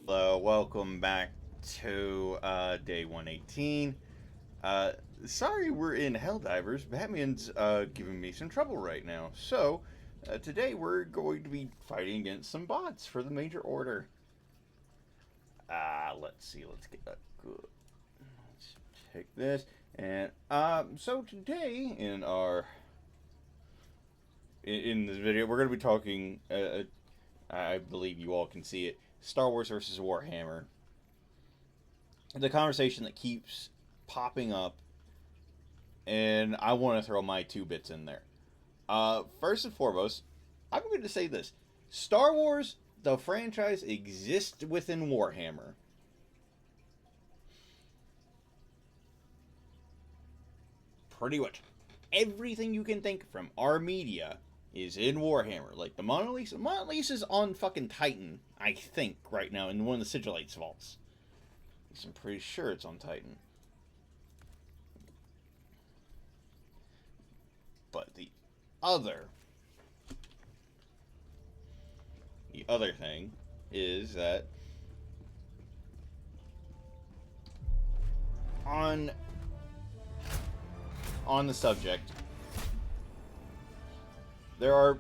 Welcome back to day 118. Sorry we're in Helldivers. Batman's giving me some trouble right now. So, today we're going to be fighting against some bots for the Major Order. Let's see, let's get that good. Let's take this. And, so today in this video, we're going to be talking, I believe you all can see it, Star Wars versus Warhammer. The conversation that keeps popping up, and I want to throw my 2 bits in there. First and foremost, I'm going to say this. Star Wars, the franchise, exists within Warhammer. Pretty much everything you can think from our media is in Warhammer. Like the Mona Lisa. Mona Lisa's on fucking Titan, I think, right now, in one of the Sigilites vaults. At least I'm pretty sure it's on Titan. But the other thing is that on the subject, there are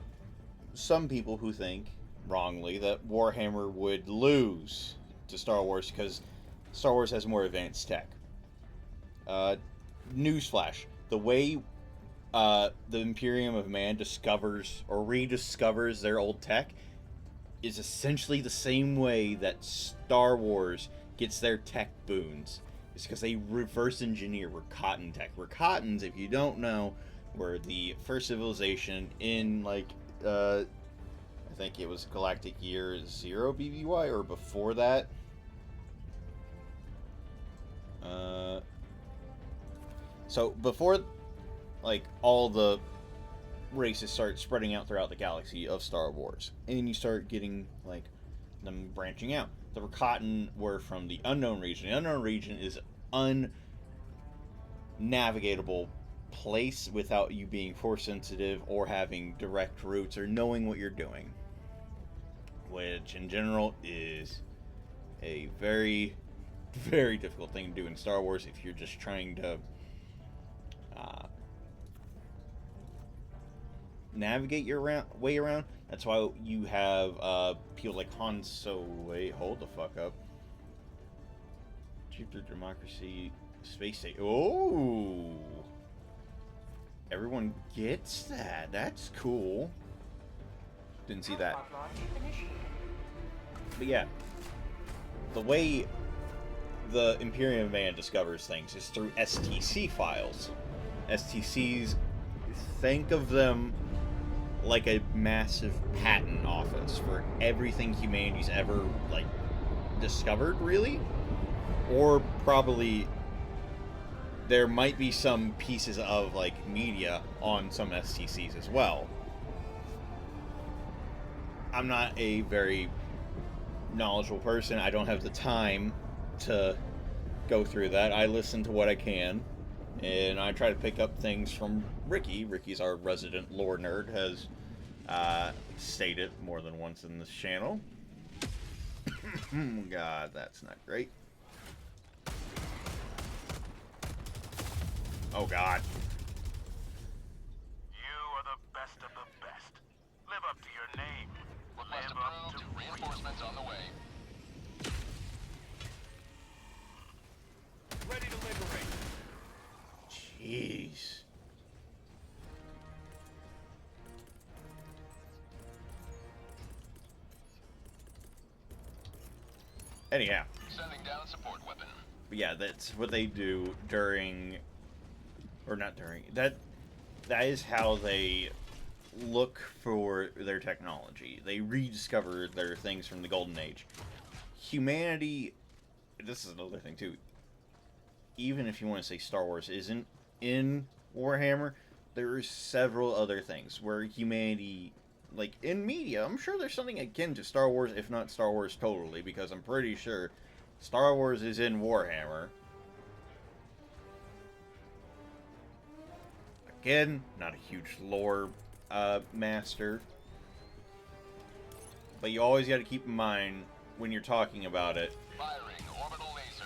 some people who think, wrongly, that Warhammer would lose to Star Wars because Star Wars has more advanced tech. Newsflash. The way the Imperium of Man discovers or rediscovers their old tech is essentially the same way that Star Wars gets their tech boons. It's because they reverse engineer Rakatan tech. Rakatans, if you don't know, were the first civilization in, like, I think it was Galactic Year 0 BBY, or before that. So, before, like, all the races start spreading out throughout the galaxy of Star Wars, and you start getting, like, them branching out. The Rakatan were from the Unknown Region. The Unknown Region is unnavigatable place without you being force sensitive or having direct routes or knowing what you're doing, which in general is a very, very difficult thing to do in Star Wars if you're just trying to navigate your way around. That's why you have people like Han Solo. Wait, hold the fuck up. Jupiter Democracy Space Station. Oh, everyone gets that. That's cool. Didn't see that. But yeah, the way the Imperium Man discovers things is through STC files. STCs, think of them like a massive patent office for everything humanity's ever, like, discovered, really. Or probably there might be some pieces of, like, media on some STCs as well. I'm not a very knowledgeable person. I don't have the time to go through that. I listen to what I can, and I try to pick up things from Ricky. Ricky's our resident lore nerd, has stated more than once in this channel. God, that's not great. Oh, God. You are the best of the best. Live up to your name. Request approved. Reinforcements on the way. Ready to liberate. Jeez. Anyhow. Sending down support weapon. But yeah, that's what they do during, or not during, that is how they look for their technology. They rediscover their things from the Golden Age. Humanity, this is another thing too, even if you want to say Star Wars isn't in Warhammer, there are several other things where humanity, like in media, I'm sure there's something akin to Star Wars, if not Star Wars totally, because I'm pretty sure Star Wars is in Warhammer. Again, not a huge lore master, but you always got to keep in mind when you're talking about it, Firing orbital laser.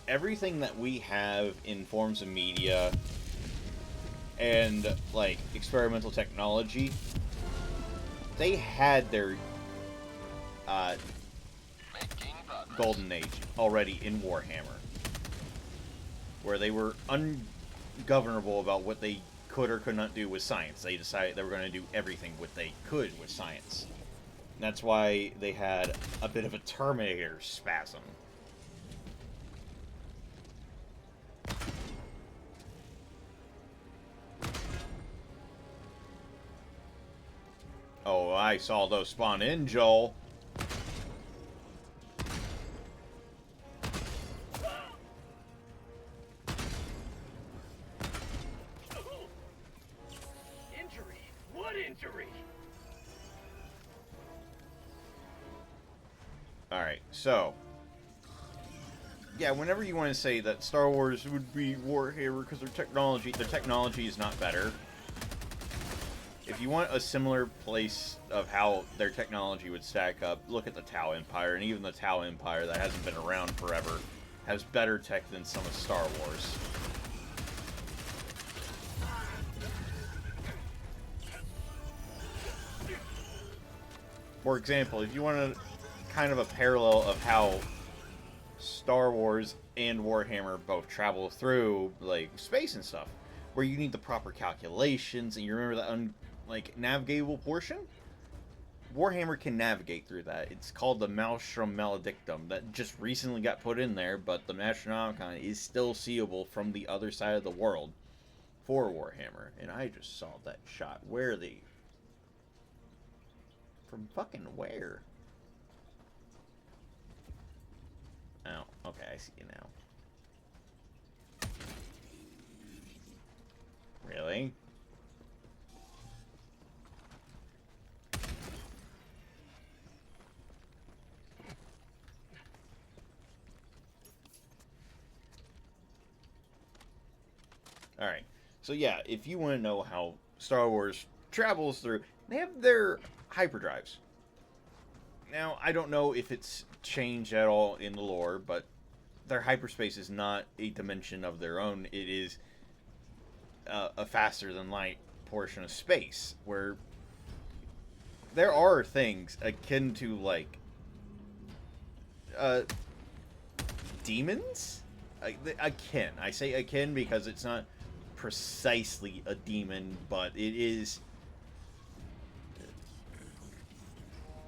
everything that we have in forms of media and, like, experimental technology, they had their Making progress. golden age already in Warhammer, where they were ungovernable about what they could or could not do with science. They decided they were going to do everything what they could with science. And that's why they had a bit of a Terminator spasm. Oh, I saw those spawn in, Joel. Injury? What injury? Alright, so... yeah, whenever you want to say that Star Wars would be Warhammer because their technology is not better. If you want a similar place of how their technology would stack up, look at the Tau Empire, and even the Tau Empire that hasn't been around forever has better tech than some of Star Wars. For example, if you want kind of a parallel of how Star Wars and Warhammer both travel through, like, space and stuff, where you need the proper calculations, and you remember that navigable portion? Warhammer can navigate through that. It's called the Maelstrom Maledictum. That just recently got put in there, but the Astronomicon is still seeable from the other side of the world for Warhammer. And I just saw that shot. Where are they? From fucking where? Oh, okay, I see you now. Really? Alright, so yeah, if you want to know how Star Wars travels through, they have their hyperdrives. Now, I don't know if it's changed at all in the lore, but their hyperspace is not a dimension of their own. It is a faster-than-light portion of space, where there are things akin to, like, demons? Akin. I say akin because it's not precisely a demon, but it is...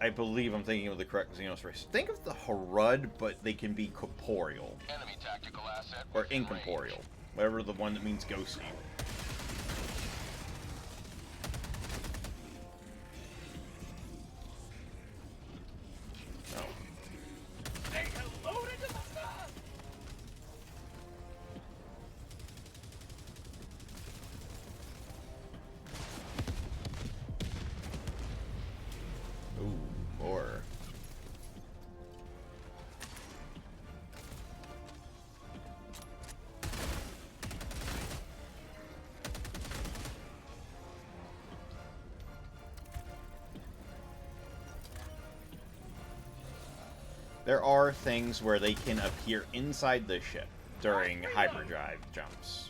I believe I'm thinking of the correct Xenos race. Think of the Harud, but they can be corporeal. Enemy tactical asset. Or within range. incorporeal. Whatever the one that means ghosty. Oh. Say hello to the sun! Ooh, or... there are things where they can appear inside the ship during hyperdrive jumps.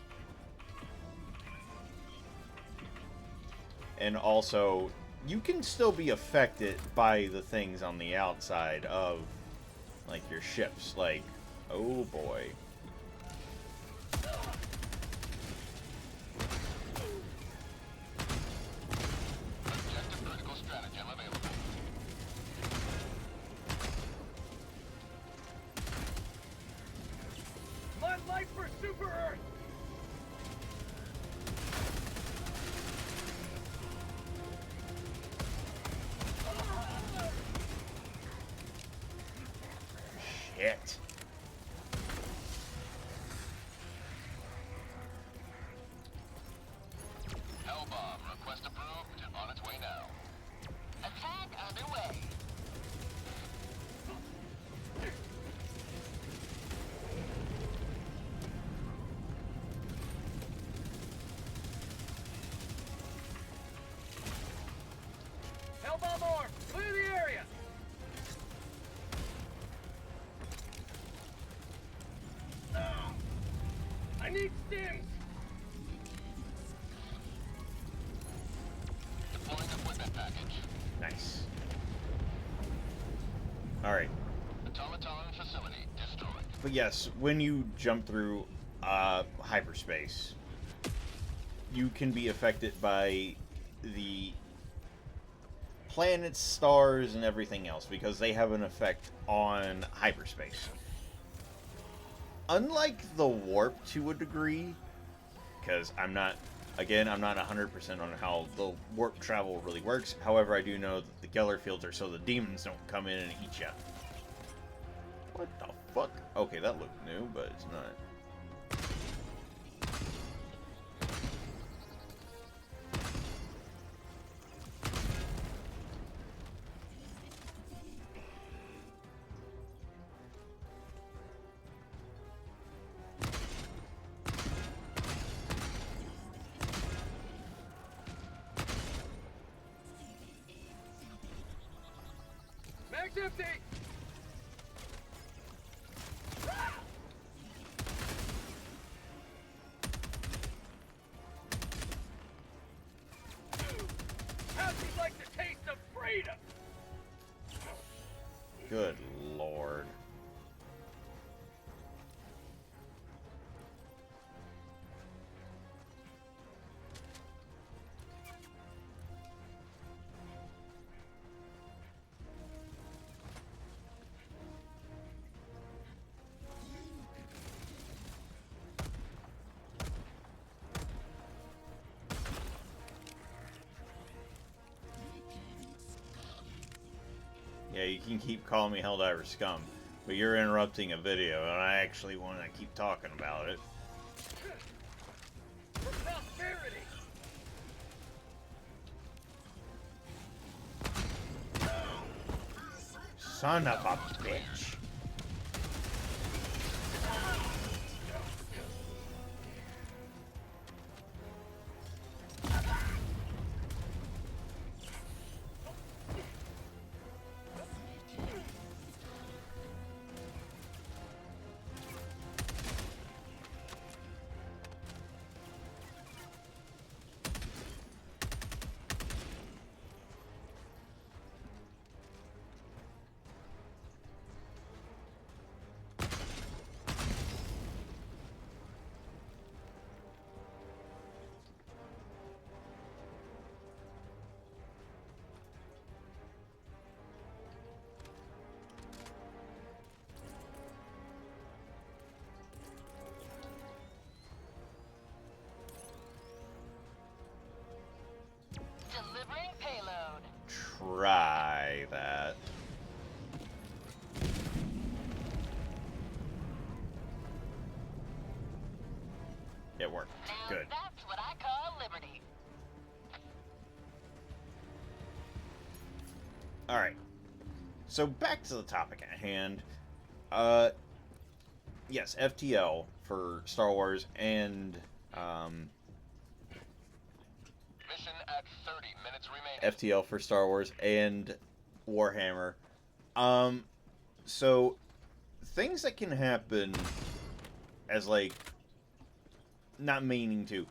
And also, you can still be affected by the things on the outside of, like, your ships. Like, oh boy. Objective critical stratagem available. Blood light for Super Earth! Shit. Hellbomb. Request approved. On its way now. Attack underway. Hellbomb orb! Clear the area! need stairs! Deploying equipment package. Nice. Alright. Automaton facility destroyed. But yes, when you jump through hyperspace, you can be affected by the planets, stars, and everything else, because they have an effect on hyperspace. Unlike the warp to a degree, because I'm not 100% on how the warp travel really works. However, I do know that the Geller fields are so the demons don't come in and eat you. What the fuck? Okay, that looked new, but it's not. Mag's empty! How'd you like the taste of freedom? Good lord. Yeah, you can keep calling me Helldiver scum, but you're interrupting a video, and I actually want to keep talking about it. Prosperity! Son of a bitch. Delivering payload. Try that. It worked. Now Good. that's what I call liberty. Alright. So back to the topic at hand. Yes, FTL for Star Wars and Mission at 30 minutes remaining. FTL for Star Wars and Warhammer. So things that can happen as like not meaning to.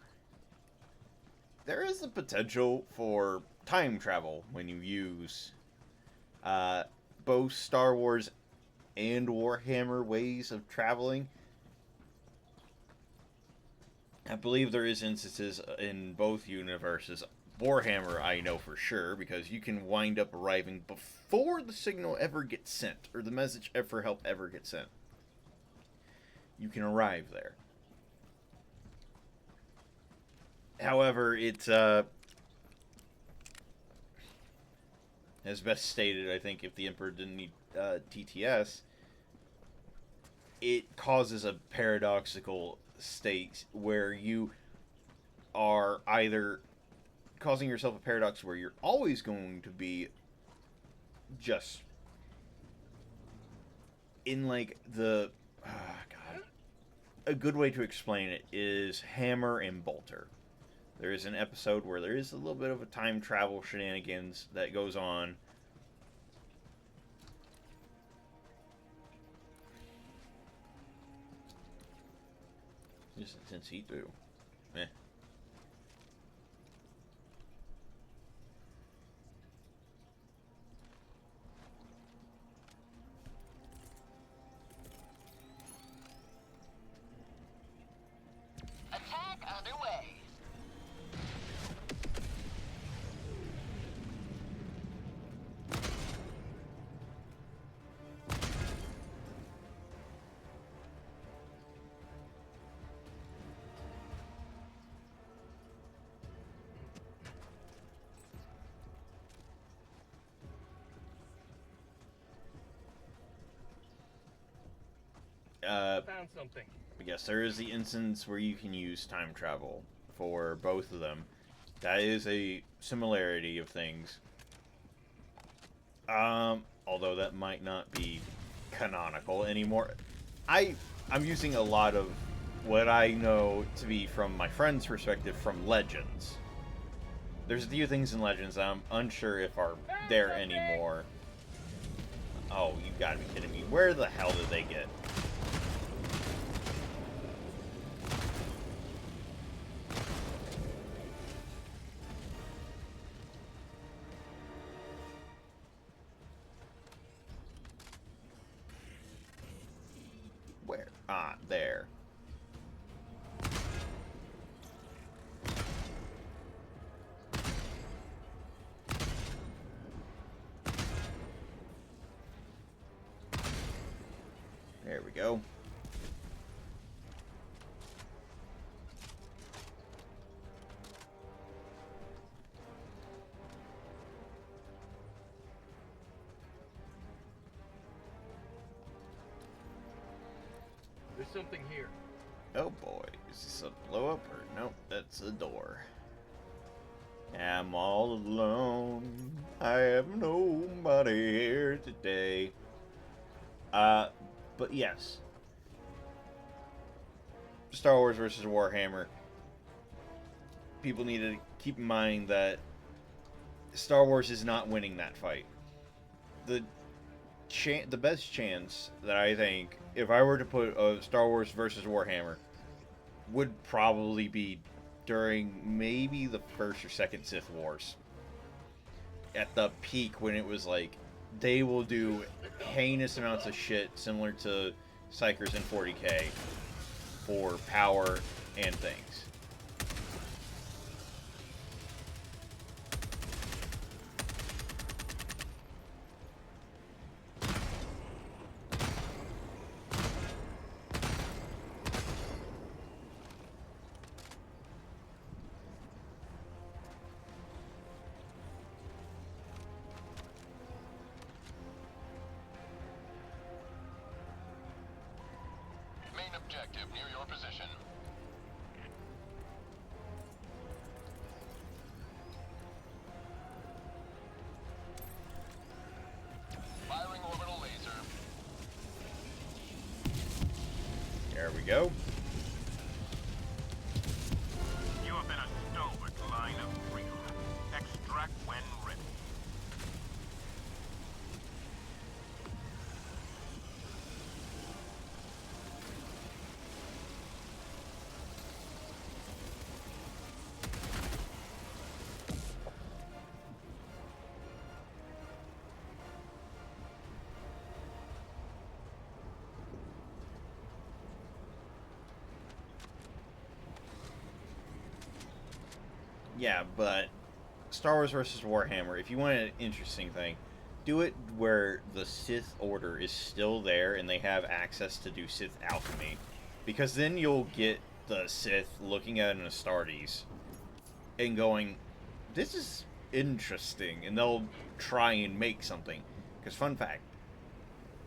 There is the potential for time travel when you use both Star Wars and Warhammer ways of traveling. I believe there is instances in both universes. Warhammer, I know for sure, because you can wind up arriving before the signal ever gets sent, or the message for help ever gets sent. You can arrive there. However, it's, as best stated, I think, if the Emperor didn't need TTS, it causes a paradoxical state where you are either causing yourself a paradox where you're always going to be just in like the God. A good way to explain it is Hammer and Bolter. There is an episode where there is a little bit of a time travel shenanigans that goes on. Just intense heat through. Meh. Attack underway. Found something. Yes, there is the instance where you can use time travel for both of them. That is a similarity of things. Although that might not be canonical anymore. I'm using a lot of what I know to be from my friend's perspective from Legends. There's a few things in Legends that I'm unsure if are there anymore. Oh, you gotta be kidding me. Where the hell did they get? Where? Ah, there. There we go. There's something here. Oh boy, is this a blow up or nope? That's a door. I'm all alone. I have nobody here today. But yes, Star Wars versus Warhammer. People need to keep in mind that Star Wars is not winning that fight. The best chance that I think, if I were to put a Star Wars versus Warhammer, would probably be during maybe the first or second Sith Wars. At the peak when it was like, they will do heinous amounts of shit similar to Psychers in 40k for power and things. Main objective near your position. Firing orbital laser. There we go. You have been a stalwart line of freedom. Extract when ready. Yeah, but Star Wars versus Warhammer, if you want an interesting thing, do it where the Sith Order is still there and they have access to do Sith alchemy. Because then you'll get the Sith looking at an Astartes and going, this is interesting, and they'll try and make something. Because fun fact,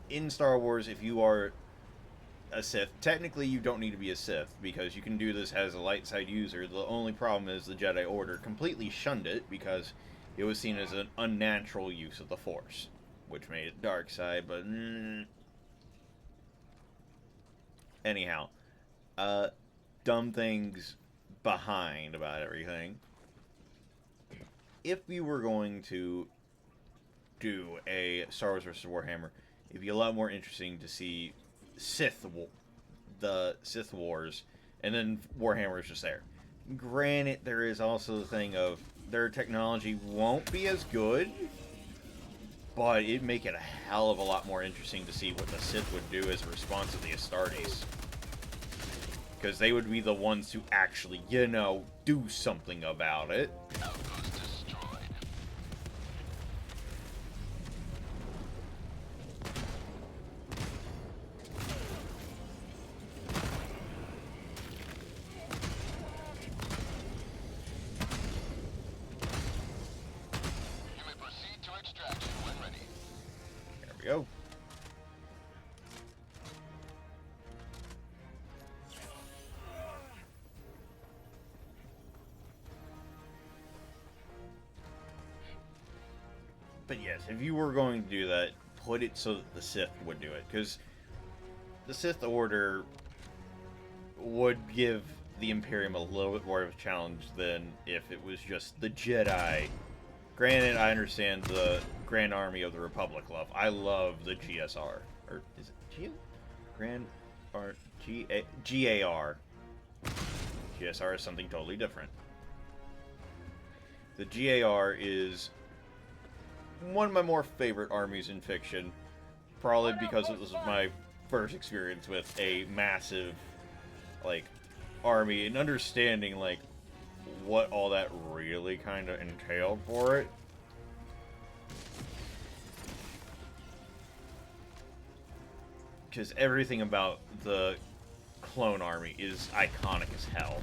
in Star Wars, if you are a Sith, technically you don't need to be a Sith, because you can do this as a light side user. The only problem is the Jedi Order completely shunned it because it was seen as an unnatural use of the Force, which made it dark side, but anyhow, dumb things behind about everything. If we were going to do a Star Wars vs. Warhammer, it'd be a lot more interesting to see the Sith Wars And then Warhammer is just there. Granted, there is also the thing of their technology won't be as good, but it'd make it a hell of a lot more interesting to see what the Sith would do as a response to the Astartes. Because they would be the ones who actually, you know, do something about it. Outpost destroyed. You may proceed to extraction when ready. There we go. But yes, if you were going to do that, put it so that the Sith would do it. Because the Sith Order would give the Imperium a little bit more of a challenge than if it was just the Jedi. Granted, I understand the Grand Army of the Republic love. I love the GSR. Or is it G? Grand or GAR. GSR is something totally different. The GAR is one of my more favorite armies in fiction, probably because it was my first experience with a massive, like, army and understanding, like, what all that really kind of entailed for it. Because everything about the clone army is iconic as hell.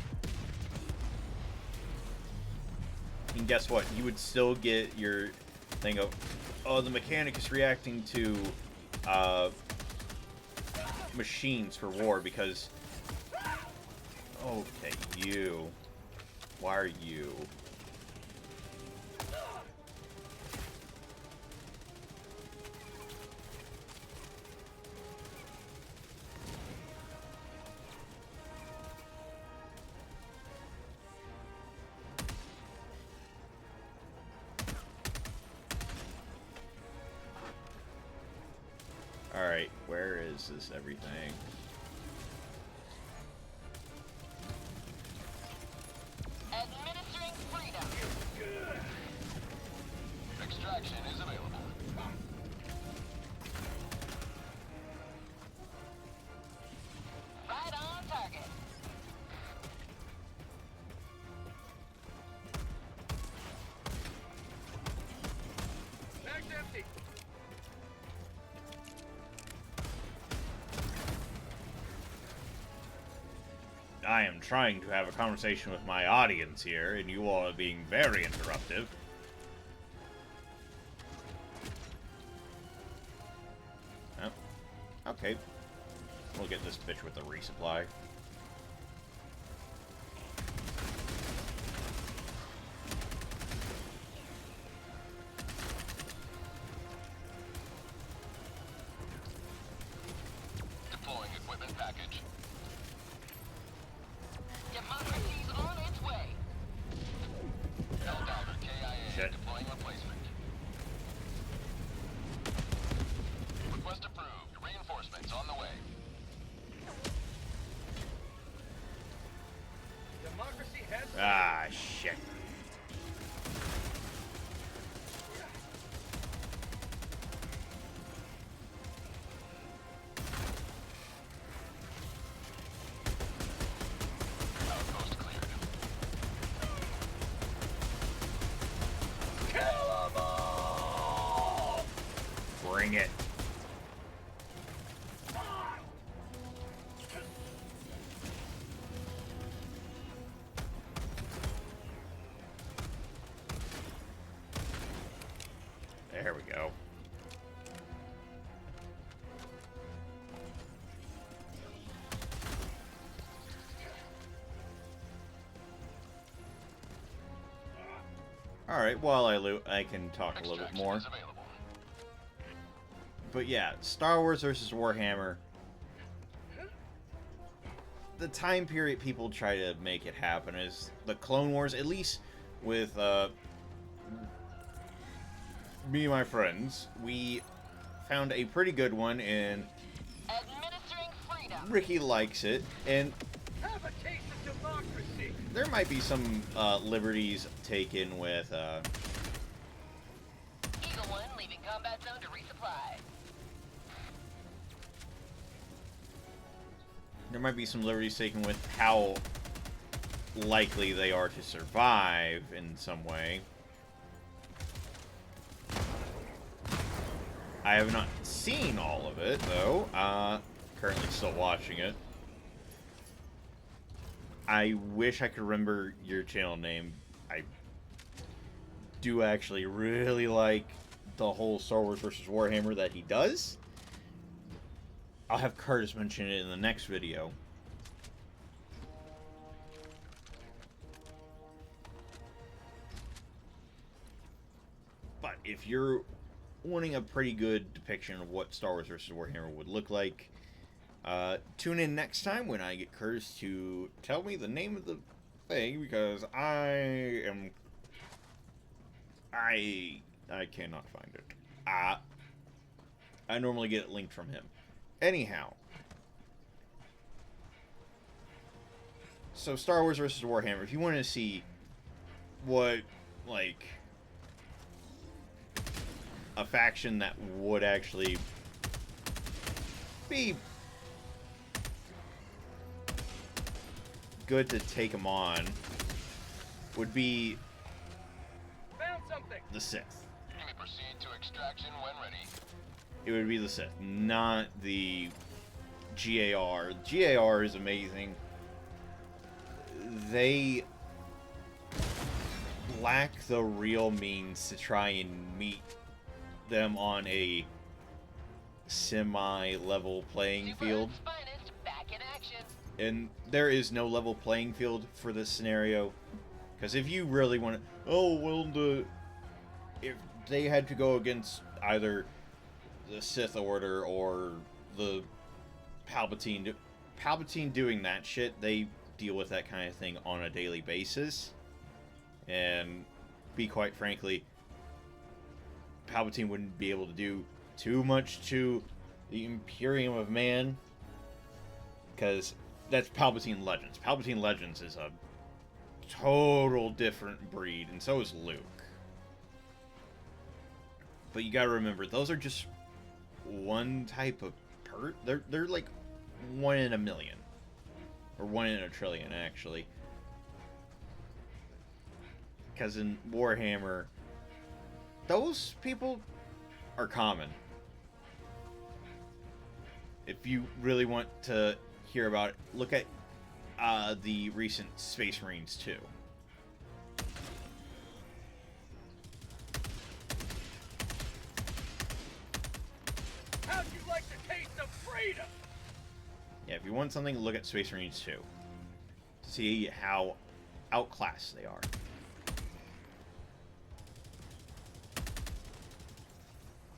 And guess what? You would still get your thing of, oh, the mechanic is reacting to machines for war because, okay, you, why are you? Alright, where is this everything? Administering freedom. Extraction is available. Right on target. Bag's empty. I am trying to have a conversation with my audience here, and you all are being very interruptive. Oh, okay. We'll get this bitch with a resupply. Deploying equipment package. Democracy's on its way. Helldiver KIA Shit. deploying replacement. Request approved. Reinforcements on the way. Democracy has. Ah, shit. Outpost cleared. Bring it. There we go. Alright, while I loot, I can talk a little bit Extraction more. is available. But yeah, Star Wars versus Warhammer. The time period people try to make it happen is the Clone Wars, at least with me and my friends. We found a pretty good one, and Administering freedom. Ricky likes it, and Have a taste there might be some liberties taken with Eagle 1 leaving combat zone to resupply. there might be some liberties taken with how likely they are to survive in some way. I have not seen all of it, though. Currently still watching it. I wish I could remember your channel name. I do actually really like the whole Star Wars versus Warhammer that he does. I'll have Curtis mention it in the next video. But if you're wanting a pretty good depiction of what Star Wars versus Warhammer would look like, tune in next time when I get Curtis to tell me the name of the thing, because I cannot find it. I normally get it linked from him. Anyhow, so Star Wars versus Warhammer, if you want to see what, like, a faction that would actually be good to take them on, would be Found something. the Sith. You may proceed to extraction when ready. It would be the Sith, not the GAR. GAR is amazing. They lack the real means to try and meet them on a semi-level playing field. Super's finest back in action. And there is no level playing field for this scenario. Because if you really want to... Oh, well, if they had to go against either the Sith Order or the Palpatine... Palpatine doing that shit, they deal with that kind of thing on a daily basis. And be quite frankly, Palpatine wouldn't be able to do too much to the Imperium of Man, because that's Palpatine Legends. Palpatine Legends is a total different breed, and so is Luke. But you gotta remember, those are just one type of they're like 1 in a million. Or 1 in a trillion, actually. Because in Warhammer, those people are common. If you really want to hear about it, look at the recent Space Marines 2. How'd you like the taste of freedom? Yeah, if you want something, look at Space Marines 2. To see how outclassed they are.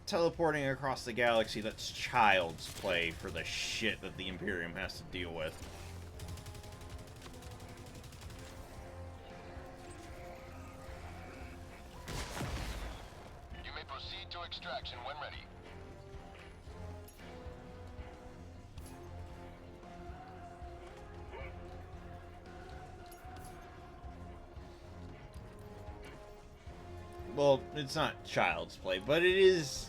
Teleporting across the galaxy, that's child's play for the shit that the Imperium has to deal with. You may proceed to extraction when ready. Well, it's not child's play, but it is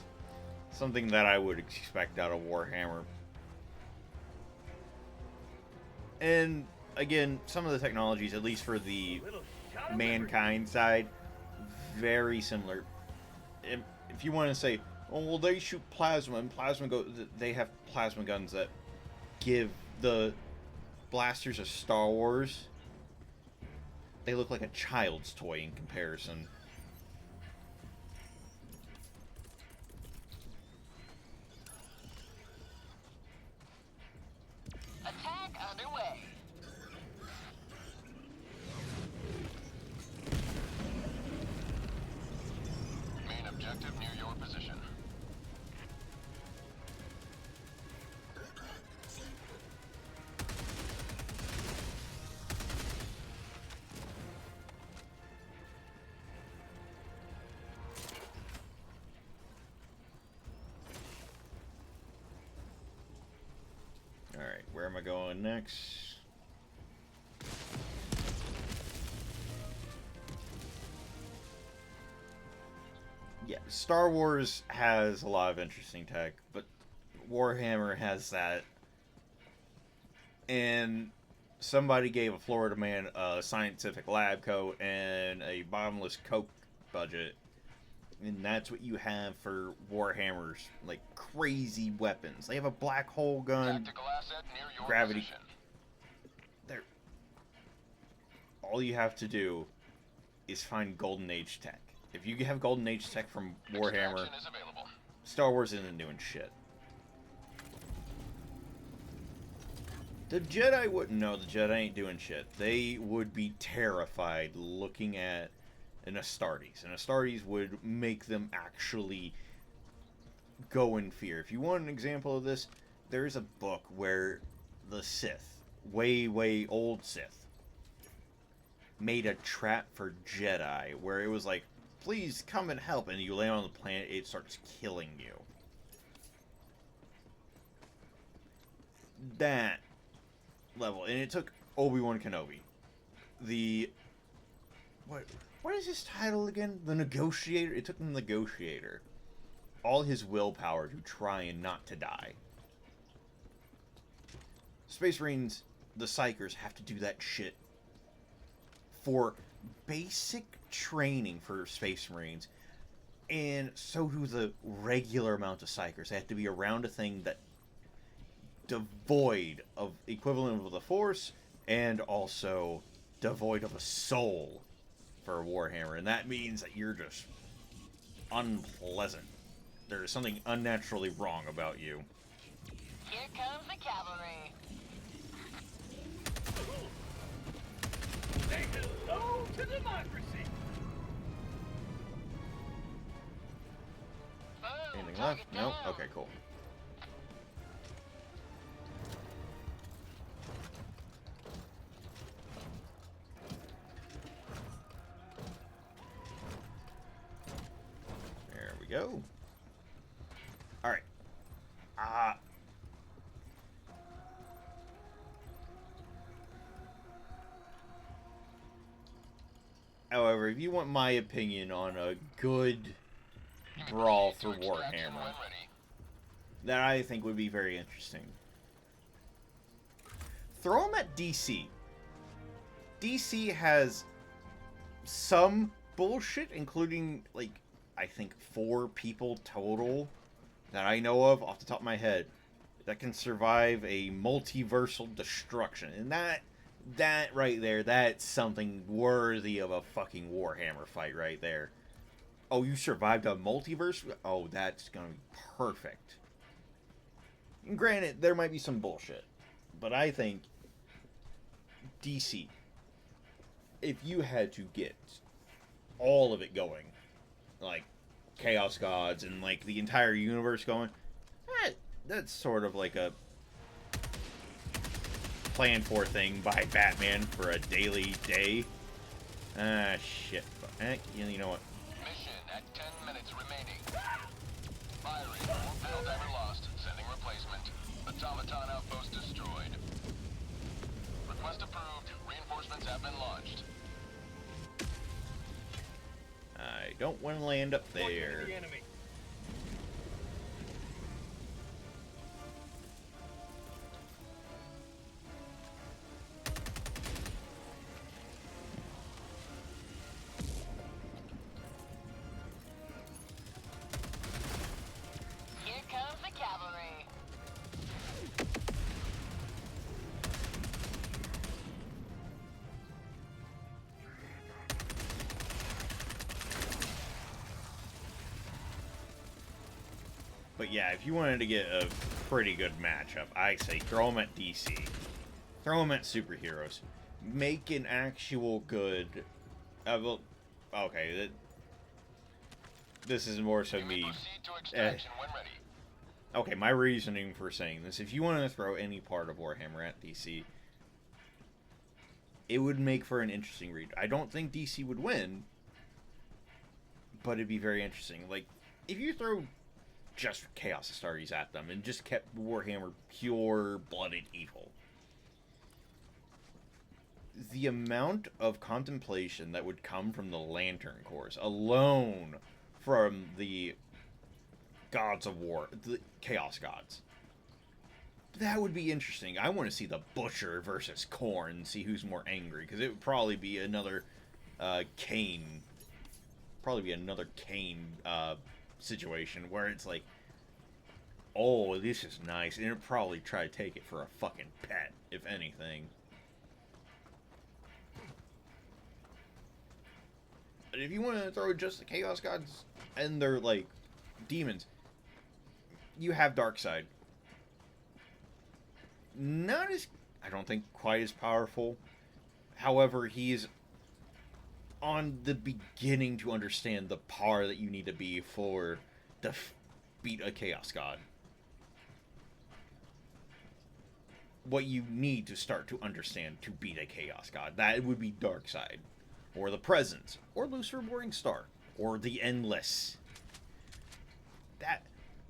something that I would expect out of Warhammer. And again, some of the technologies, at least for the Little shot of mankind side, very similar. If you want to say, oh, well, they shoot plasma, and they have plasma guns that give the blasters of Star Wars. They look like a child's toy in comparison. Attack underway. Main objective near your position. Alright, where am I going next? Yeah, Star Wars has a lot of interesting tech, but Warhammer has that. And somebody gave a Florida man a scientific lab coat and a bottomless Coke budget. And that's what you have for Warhammer's, like, crazy weapons. They have a black hole gun, Tactical asset near your gravity. position. They're, all you have to do is find Golden Age tech. If you have Golden Age tech from Warhammer, Extraction is available. Star Wars isn't doing shit. The Jedi wouldn't know. The Jedi ain't doing shit. They would be terrified looking at an Astartes. And Astartes would make them actually go in fear. If you want an example of this, there's a book where the Sith, way old Sith, made a trap for Jedi where it was like, please come and help, and you land on the planet, it starts killing you. That level, and it took Obi-Wan Kenobi, what is his title again? The Negotiator? It took the Negotiator all his willpower to try and not to die. Space Marines, the Psychers, have to do that shit for basic training for Space Marines, and so do the regular amount of Psychers. They have to be around a thing that devoid of equivalent of the Force, and also devoid of a soul for Warhammer, and that means that you're just unpleasant. There's something unnaturally wrong about you. Here comes the cavalry. Say hello to democracy. Boom, Anything left? target No? down. Okay, cool. There we go. Alright. However, if you want my opinion on a good brawl for Proceed to extraction Warhammer, when ready. that I think would be very interesting. Throw them at DC. DC has some bullshit, including, like, I think 4 people total that I know of off the top of my head that can survive a multiversal destruction. And that right there, that's something worthy of a fucking Warhammer fight right there. Oh, you survived a multiverse? Oh, that's gonna be perfect. And granted, there might be some bullshit, but I think DC, if you had to get all of it going, like Chaos Gods and like the entire universe going, that's sort of like a planned for thing by Batman for a daily day. Ah, shit. You know what? Mission at 10 minutes remaining. Firing. Helldiver lost. Sending replacement. Automaton outpost destroyed. Request approved. Reinforcements have been launched. I don't want to land up Force into there. the enemy. Here comes the cavalry. But yeah, if you wanted to get a pretty good matchup, I say throw them at DC. Throw them at superheroes. Make an actual good... well, okay, this is more so You may me... proceed to extraction when ready. Okay, my reasoning for saying this, if you want to throw any part of Warhammer at DC, it would make for an interesting read. I don't think DC would win, but it'd be very interesting. Like, if you throw just Chaos Astartes at them and just kept Warhammer pure blooded evil, the amount of contemplation that would come from the Lantern Corps alone from the gods of war, the Chaos Gods. That would be interesting. I want to see the Butcher versus Khorne, see who's more angry, because it would probably be another Cain. Probably be another Cain situation where it's like, oh, this is nice, and it'd probably try to take it for a fucking pet, if anything. But if you want to throw just the Chaos Gods and their, like, demons, you have Darkseid. Not as, I don't think, quite as powerful. However, he's on the beginning to understand the power that you need to be for to beat a Chaos God. What you need to start to understand to beat a Chaos God. That would be Darkseid. Or the Presence. Or Lucifer Morningstar. Or the Endless.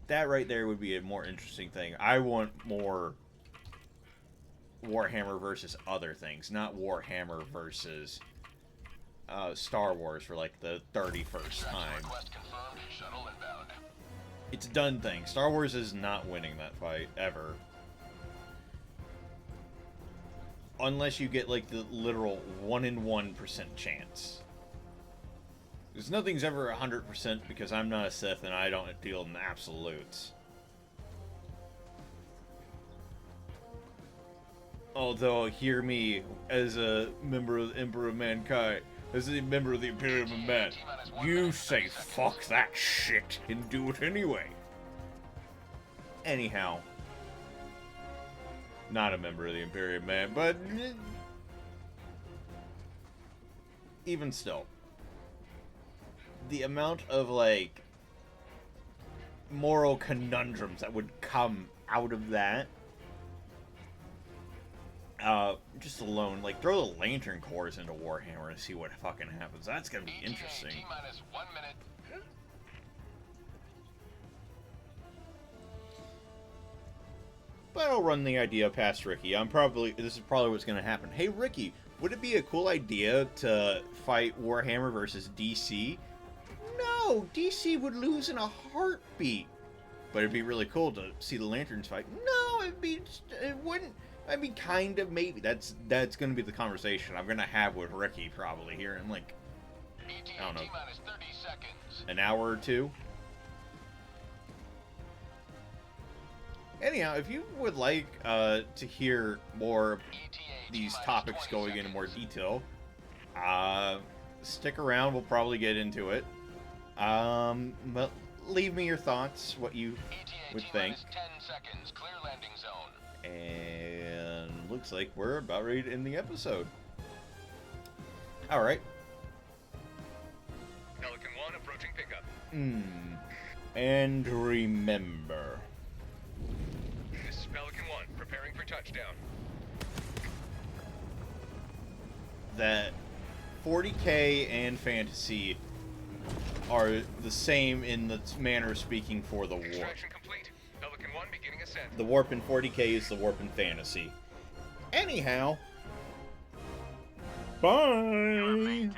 That right there would be a more interesting thing. I want more Warhammer versus other things, not Warhammer versus Star Wars for like the 31st time. It's a done thing. Star Wars is not winning that fight, ever. Unless you get like the literal 1 in 1% chance. Because nothing's ever 100% because I'm not a Sith and I don't deal in absolutes. Although, hear me, as a member of the Emperor of Mankind, as a member of the Imperium of Man, you say fuck that shit and do it anyway. Anyhow. Not a member of the Imperium of Man, but even still. The amount of, like, moral conundrums that would come out of that. Just alone, like, throw the Lantern Corps into Warhammer and see what fucking happens. That's gonna be interesting. T-minus 1 minute. But I'll run the idea past Ricky. This is probably what's gonna happen. Hey, Ricky, would it be a cool idea to fight Warhammer versus DC? No, DC would lose in a heartbeat. But it'd be really cool to see the Lanterns fight. No, it wouldn't. I mean, kind of, maybe. That's going to be the conversation I'm going to have with Ricky probably here in, like, I don't know, an hour or two. Anyhow, if you would like to hear more of these topics going into more detail, stick around. We'll probably get into it. But leave me your thoughts, what you would think. 10 seconds, clear landing zone. And looks like we're about ready to end the episode. Alright. Pelican 1 approaching pickup. And remember. This is Pelican 1, preparing for touchdown. That 40k and fantasy are the same in the manner of speaking for the warp. Extraction complete. Pelican 1 beginning ascent. The warp in 40k is the warp in fantasy. Anyhow. Bye! You're maintained.